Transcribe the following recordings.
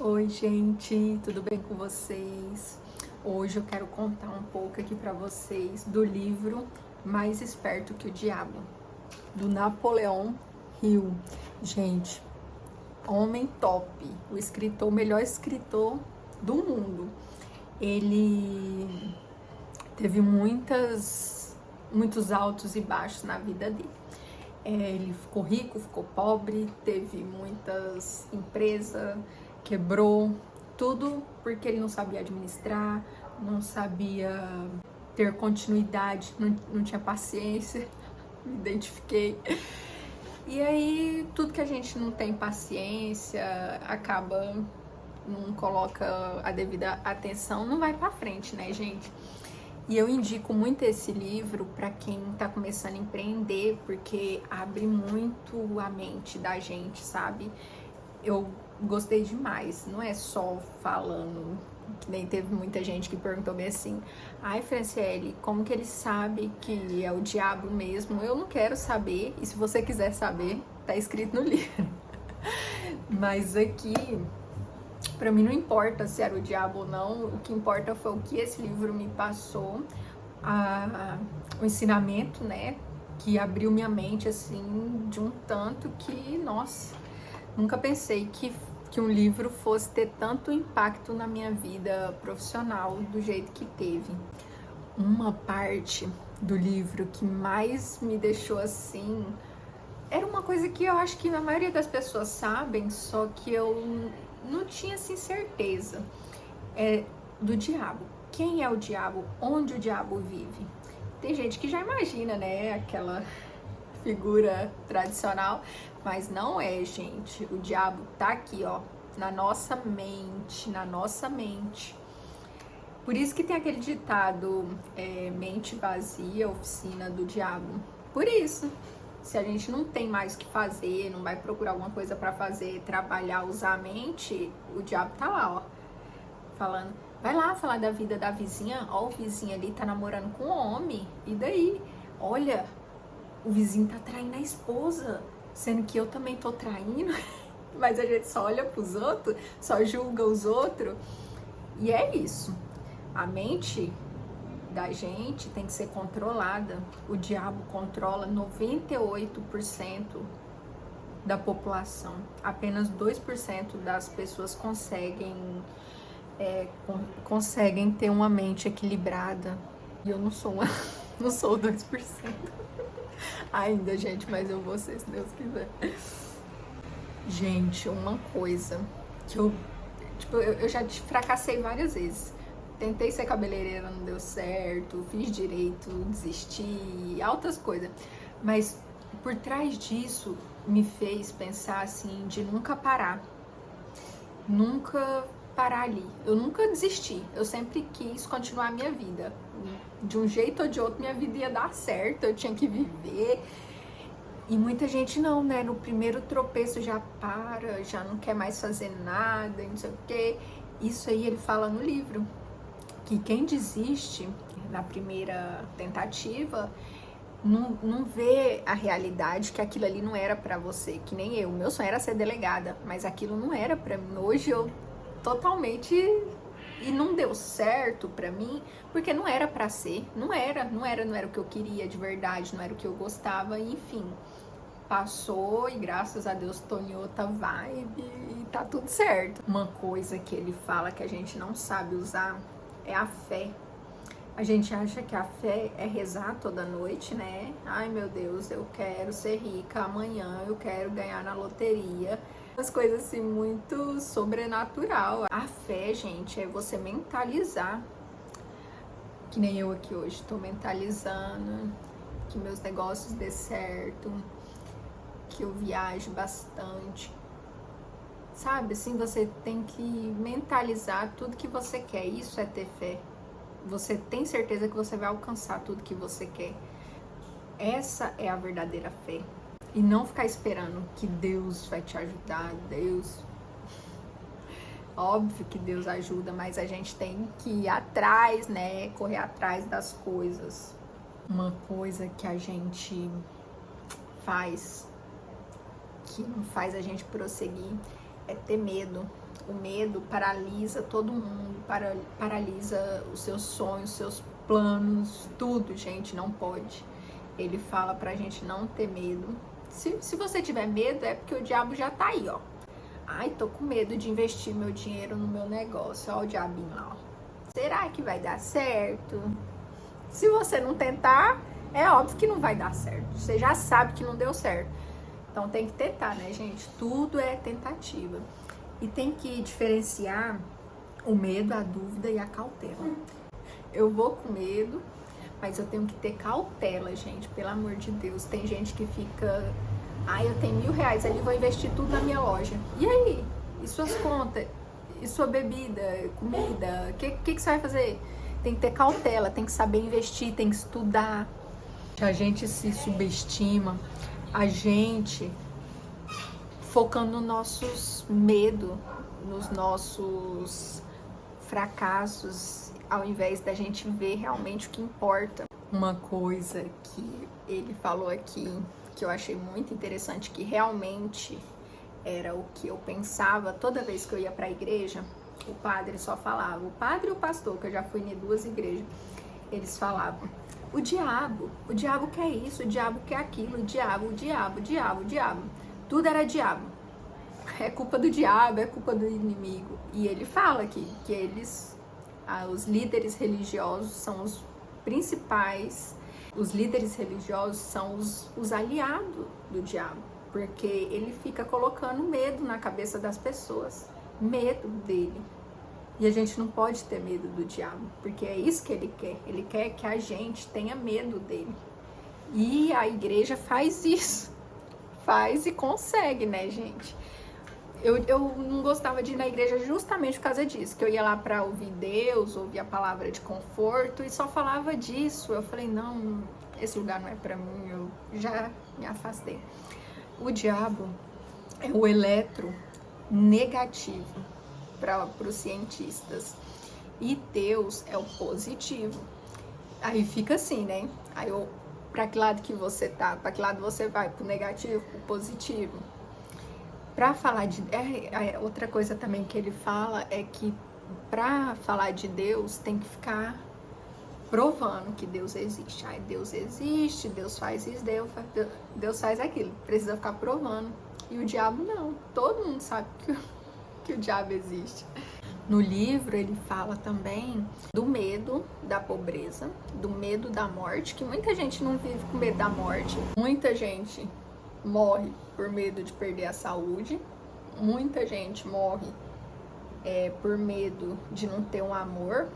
Oi, gente, tudo bem com vocês? Hoje eu quero contar um pouco aqui para vocês do livro Mais Esperto que o Diabo, do Napoleão Hill. Gente, homem top, o melhor escritor do mundo. Ele teve muitos altos e baixos na vida dele. Ele ficou rico, ficou pobre, teve muitas empresas, quebrou, tudo porque ele não sabia administrar, não sabia ter continuidade, não tinha paciência, me identifiquei. E aí, tudo que a gente não tem paciência, acaba, não coloca a devida atenção, não vai pra frente, né, gente? E eu indico muito esse livro para quem está começando a empreender, porque abre muito a mente da gente, sabe? Eu gostei demais, não é só falando, que nem teve muita gente que perguntou bem assim: ai, Franciele, como que ele sabe que é o diabo mesmo? Eu não quero saber, e se você quiser saber, tá escrito no livro. Mas aqui, pra mim não importa se era o diabo ou não, o que importa foi o que esse livro me passou, o ensinamento, né, que abriu minha mente, assim, de um tanto que, nossa, nunca pensei que um livro fosse ter tanto impacto na minha vida profissional do jeito que teve. Uma parte do livro que mais me deixou assim, era uma coisa que eu acho que a maioria das pessoas sabem, só que eu não tinha assim certeza. É do diabo. Quem é o diabo? Onde o diabo vive? Tem gente que já imagina, né, aquela figura tradicional, mas não é, gente. O diabo tá aqui, ó, na nossa mente, na nossa mente. Por isso que tem aquele ditado, mente vazia, oficina do diabo. Por isso, se a gente não tem mais o que fazer, não vai procurar alguma coisa para fazer, trabalhar, usar a mente, o diabo tá lá, ó, falando: vai lá falar da vida da vizinha, ó, o vizinho ali tá namorando com um homem, e daí? Olha, o vizinho tá traindo a esposa, sendo que eu também tô traindo, mas a gente só olha pros outros, só julga os outros, e é isso. A mente da gente tem que ser controlada. O diabo controla 98% da população. Apenas 2% das pessoas conseguem ter uma mente equilibrada. E eu não sou não sou 2% ainda, gente, mas eu vou ser, se Deus quiser. Gente, uma coisa que eu já fracassei várias vezes. Tentei ser cabeleireira, não deu certo, fiz direito, desisti, altas coisas. Mas por trás disso me fez pensar assim, de nunca parar. Nunca parar ali. Eu nunca desisti. Eu sempre quis continuar a minha vida. De um jeito ou de outro, minha vida ia dar certo, eu tinha que viver. E muita gente não, né? No primeiro tropeço já para, já não quer mais fazer nada, não sei o quê. Isso aí ele fala no livro, que quem desiste na primeira tentativa não vê a realidade, que aquilo ali não era pra você, que nem eu. Meu sonho era ser delegada, mas aquilo não era pra mim. Hoje eu totalmente... E não deu certo pra mim, porque não era pra ser, não era o que eu queria de verdade, não era o que eu gostava, enfim. Passou e graças a Deus tô em outra vibe e tá tudo certo. Uma coisa que ele fala que a gente não sabe usar é a fé. A gente acha que a fé é rezar toda noite, né? Ai, meu Deus, eu quero ser rica amanhã, eu quero ganhar na loteria. Umas coisas assim muito sobrenatural. A fé, gente, é você mentalizar. Que nem eu aqui hoje, tô mentalizando que meus negócios dê certo, que eu viaje bastante. Sabe, assim, você tem que mentalizar tudo que você quer. Isso é ter fé. Você tem certeza que você vai alcançar tudo que você quer. Essa é a verdadeira fé. E não ficar esperando que Deus vai te ajudar. Deus... Óbvio que Deus ajuda, mas a gente tem que ir atrás, né? Correr atrás das coisas. Uma coisa que a gente faz, que não faz a gente prosseguir, é ter medo. O medo paralisa todo mundo, paralisa os seus sonhos, os seus planos, tudo, gente, não pode. Ele fala pra gente não ter medo. Se você tiver medo, é porque o diabo já tá aí, ó. Ai, tô com medo de investir meu dinheiro no meu negócio. Ó o diabinho lá, ó. Será que vai dar certo? Se você não tentar, é óbvio que não vai dar certo. Você já sabe que não deu certo. Então tem que tentar, né, gente? Tudo é tentativa. E tem que diferenciar o medo, a dúvida e a cautela. Eu vou com medo, mas eu tenho que ter cautela, gente, pelo amor de Deus. Tem gente que fica, eu tenho R$1.000 ali, vou investir tudo na minha loja. E aí? E suas contas? E sua bebida, comida? O que você vai fazer? Tem que ter cautela, tem que saber investir, tem que estudar. A gente se subestima, a gente focando nos nossos medos, nos nossos fracassos, ao invés da gente ver realmente o que importa. Uma coisa que ele falou aqui, que eu achei muito interessante, que realmente era o que eu pensava toda vez que eu ia para a igreja, o padre só falava, o padre e o pastor, que eu já fui em 2 igrejas, eles falavam, o diabo quer isso, o diabo quer aquilo, o diabo, tudo era diabo, é culpa do diabo, é culpa do inimigo. E ele fala aqui que eles, os líderes religiosos são os principais, os líderes religiosos são os aliados do diabo, porque ele fica colocando medo na cabeça das pessoas, medo dele. E a gente não pode ter medo do diabo, porque é isso que ele quer que a gente tenha medo dele. E a igreja faz isso, faz e consegue, né, gente? Eu não gostava de ir na igreja justamente por causa disso, que eu ia lá para ouvir Deus, ouvir a palavra de conforto e só falava disso. Eu falei, não, esse lugar não é para mim, eu já me afastei. O diabo é o eletro negativo para os cientistas e Deus é o positivo. Aí fica assim, né? Aí para que lado que você tá? Para que lado você vai? Pro negativo, pro positivo? Para falar de outra coisa também que ele fala é que para falar de Deus tem que ficar provando que Deus existe. Aí Deus existe, Deus faz isso, Deus faz aquilo. Precisa ficar provando. E o diabo não. Todo mundo sabe que o diabo existe. No livro ele fala também do medo da pobreza, do medo da morte, que muita gente não vive com medo da morte. Muita gente morre por medo de perder a saúde, muita gente morre por medo de não ter um amor.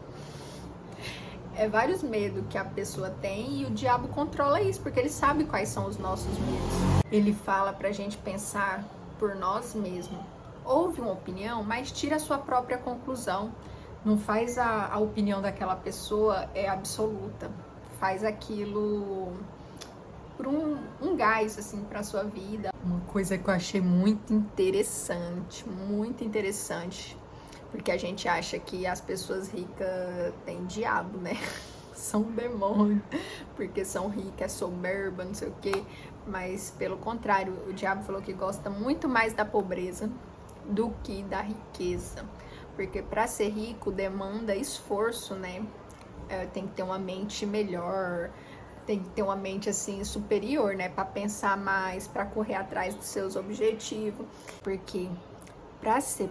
Vários medos que a pessoa tem e o diabo controla isso, porque ele sabe quais são os nossos medos. Ele fala pra gente pensar por nós mesmos. Ouve uma opinião, mas tira a sua própria conclusão. Não faz a opinião daquela pessoa absoluta. Faz aquilo por um gás, assim, pra sua vida. Uma coisa que eu achei muito interessante, porque a gente acha que as pessoas ricas têm diabo, né? São demônios, porque são ricas, é soberba, não sei o quê. Mas, pelo contrário, o diabo falou que gosta muito mais da pobreza do que da riqueza. Porque para ser rico demanda esforço, né? Tem que ter uma mente melhor, tem que ter uma mente assim superior, né, para pensar mais, para correr atrás dos seus objetivos, porque para ser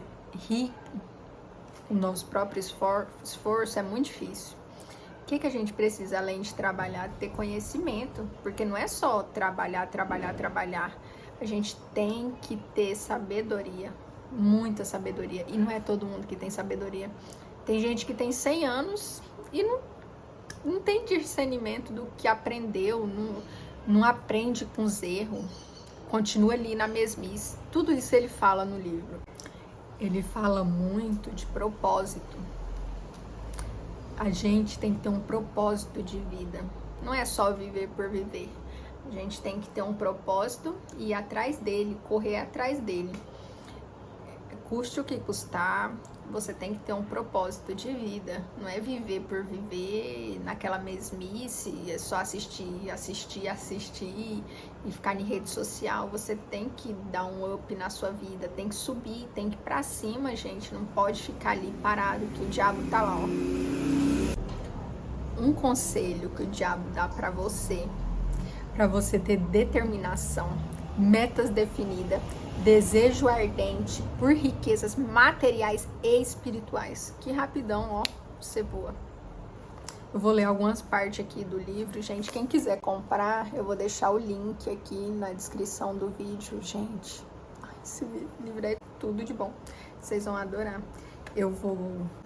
rico, o nosso próprio esforço é muito difícil. O que a gente precisa, além de trabalhar, ter conhecimento, porque não é só trabalhar, a gente tem que ter sabedoria, muita sabedoria, e não é todo mundo que tem sabedoria. Tem gente que tem 100 anos e não tem discernimento do que aprendeu, não aprende com os erros, continua ali na mesmice. Tudo isso ele fala no livro. Ele fala muito de propósito. A gente tem que ter um propósito de vida. Não é só viver por viver. A gente tem que ter um propósito e ir atrás dele, correr atrás dele. custe o que custar, você tem que ter um propósito de vida. Não é viver por viver naquela mesmice, é só assistir e ficar em rede social. Você tem que dar um up na sua vida, tem que subir, tem que ir pra cima, gente. Não pode ficar ali parado, que o diabo tá lá, ó. Um conselho que o diabo dá pra você ter determinação, metas definidas, desejo ardente por riquezas materiais e espirituais. Que rapidão, ó, você voa. Eu vou ler algumas partes aqui do livro, gente. Quem quiser comprar, eu vou deixar o link aqui na descrição do vídeo, gente. Esse livro é tudo de bom. Vocês vão adorar. Eu vou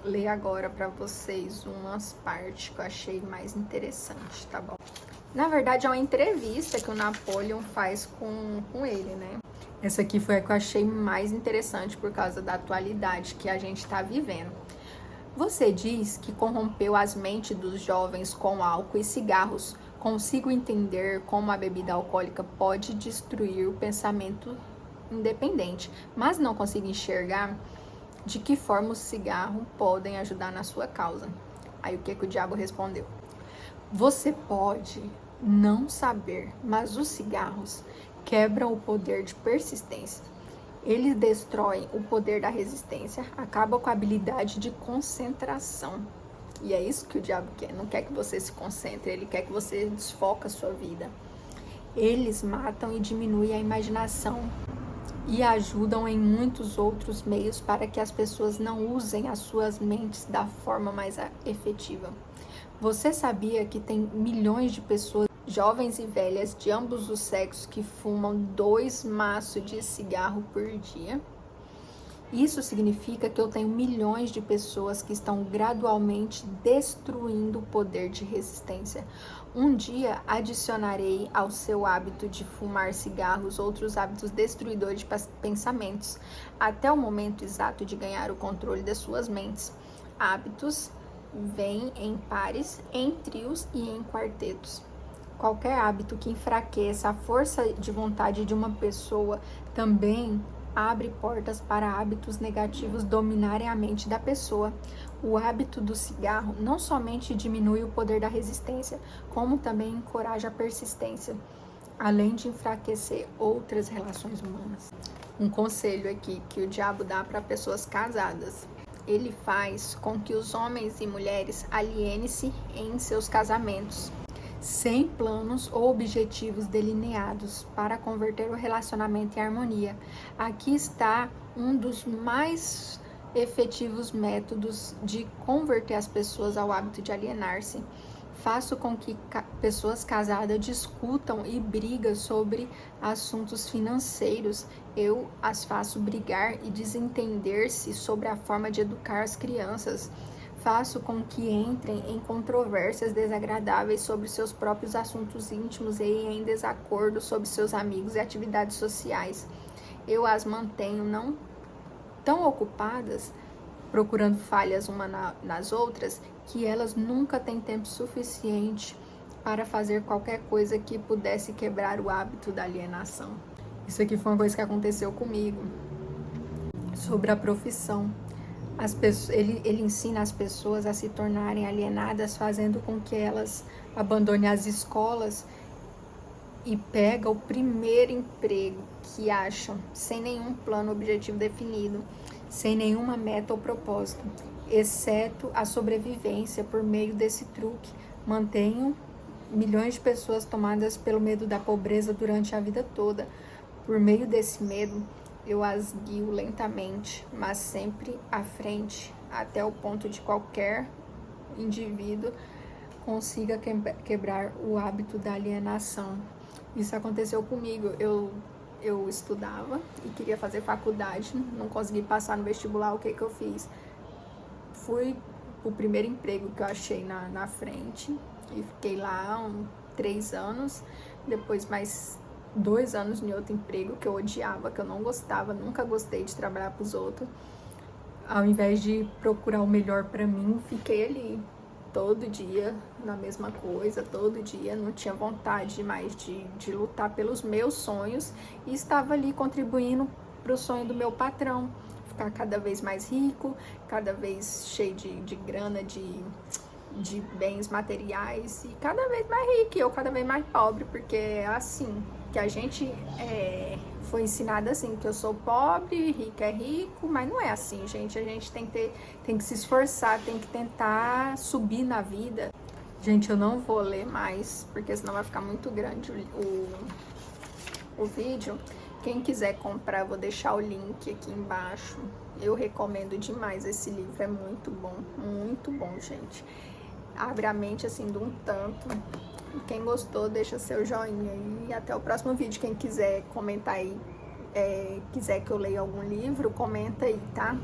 ler agora pra vocês umas partes que eu achei mais interessante, tá bom? Na verdade, é uma entrevista que o Napoleon faz com ele, né? Essa aqui foi a que eu achei mais interessante por causa da atualidade que a gente está vivendo. Você diz que corrompeu as mentes dos jovens com álcool e cigarros. Consigo entender como a bebida alcoólica pode destruir o pensamento independente, mas não consigo enxergar de que forma os cigarros podem ajudar na sua causa. Aí o que o diabo respondeu? Você pode não saber, mas os cigarros quebram o poder de persistência. Eles destroem o poder da resistência, acabam com a habilidade de concentração. E é isso que o diabo quer. Não quer que você se concentre, ele quer que você desfoque a sua vida. Eles matam e diminuem a imaginação e ajudam em muitos outros meios para que as pessoas não usem as suas mentes da forma mais efetiva. Você sabia que tem milhões de pessoas, jovens e velhas, de ambos os sexos, que fumam 2 maços de cigarro por dia? Isso significa que eu tenho milhões de pessoas que estão gradualmente destruindo o poder de resistência. Um dia adicionarei ao seu hábito de fumar cigarros outros hábitos destruidores de pensamentos, até o momento exato de ganhar o controle das suas mentes. Hábitos vêm em pares, em trios e em quartetos. Qualquer hábito que enfraqueça a força de vontade de uma pessoa também abre portas para hábitos negativos dominarem a mente da pessoa. O hábito do cigarro não somente diminui o poder da resistência, como também encoraja a persistência, além de enfraquecer outras relações humanas. Um conselho aqui que o diabo dá para pessoas casadas. Ele faz com que os homens e mulheres alienem-se em seus casamentos, sem planos ou objetivos delineados para converter o relacionamento em harmonia. Aqui está um dos mais efetivos métodos de converter as pessoas ao hábito de alienar-se. Faço com que pessoas casadas discutam e brigam sobre assuntos financeiros. Eu as faço brigar e desentender-se sobre a forma de educar as crianças. Faço com que entrem em controvérsias desagradáveis sobre seus próprios assuntos íntimos e em desacordo sobre seus amigos e atividades sociais. Eu as mantenho não tão ocupadas, procurando falhas umas nas outras, que elas nunca têm tempo suficiente para fazer qualquer coisa que pudesse quebrar o hábito da alienação. Isso aqui foi uma coisa que aconteceu comigo, sobre a profissão. Ele ensina as pessoas a se tornarem alienadas, fazendo com que elas abandonem as escolas e pegam o primeiro emprego que acham, sem nenhum plano objetivo definido, sem nenhuma meta ou propósito, exceto a sobrevivência por meio desse truque. Mantenho milhões de pessoas tomadas pelo medo da pobreza durante a vida toda. Por meio desse medo, eu as guio lentamente, mas sempre à frente, até o ponto de qualquer indivíduo consiga quebrar o hábito da alienação. Isso aconteceu comigo. Eu estudava e queria fazer faculdade, não consegui passar no vestibular. O que eu fiz? Fui pro primeiro emprego que eu achei na frente e fiquei lá 3 anos, depois mais 2 anos em outro emprego que eu odiava, que eu não gostava, nunca gostei de trabalhar pros outros. Ao invés de procurar o melhor pra mim, fiquei ali todo dia na mesma coisa, todo dia, não tinha vontade mais de lutar pelos meus sonhos e estava ali contribuindo pro sonho do meu patrão. ficar cada vez mais rico, cada vez cheio de grana, de bens materiais, e cada vez mais rico, e eu cada vez mais pobre, porque é assim que a gente foi ensinado, assim, que eu sou pobre, rico é rico, mas não é assim, gente. A gente tem que se esforçar, tem que tentar subir na vida. Gente, eu não vou ler mais, porque senão vai ficar muito grande o vídeo. Quem quiser comprar, eu vou deixar o link aqui embaixo. Eu recomendo demais esse livro, é muito bom, gente. Abre a mente, assim, de um tanto. Quem gostou, deixa seu joinha aí. E até o próximo vídeo. Quem quiser comentar aí, quiser que eu leia algum livro, comenta aí, tá?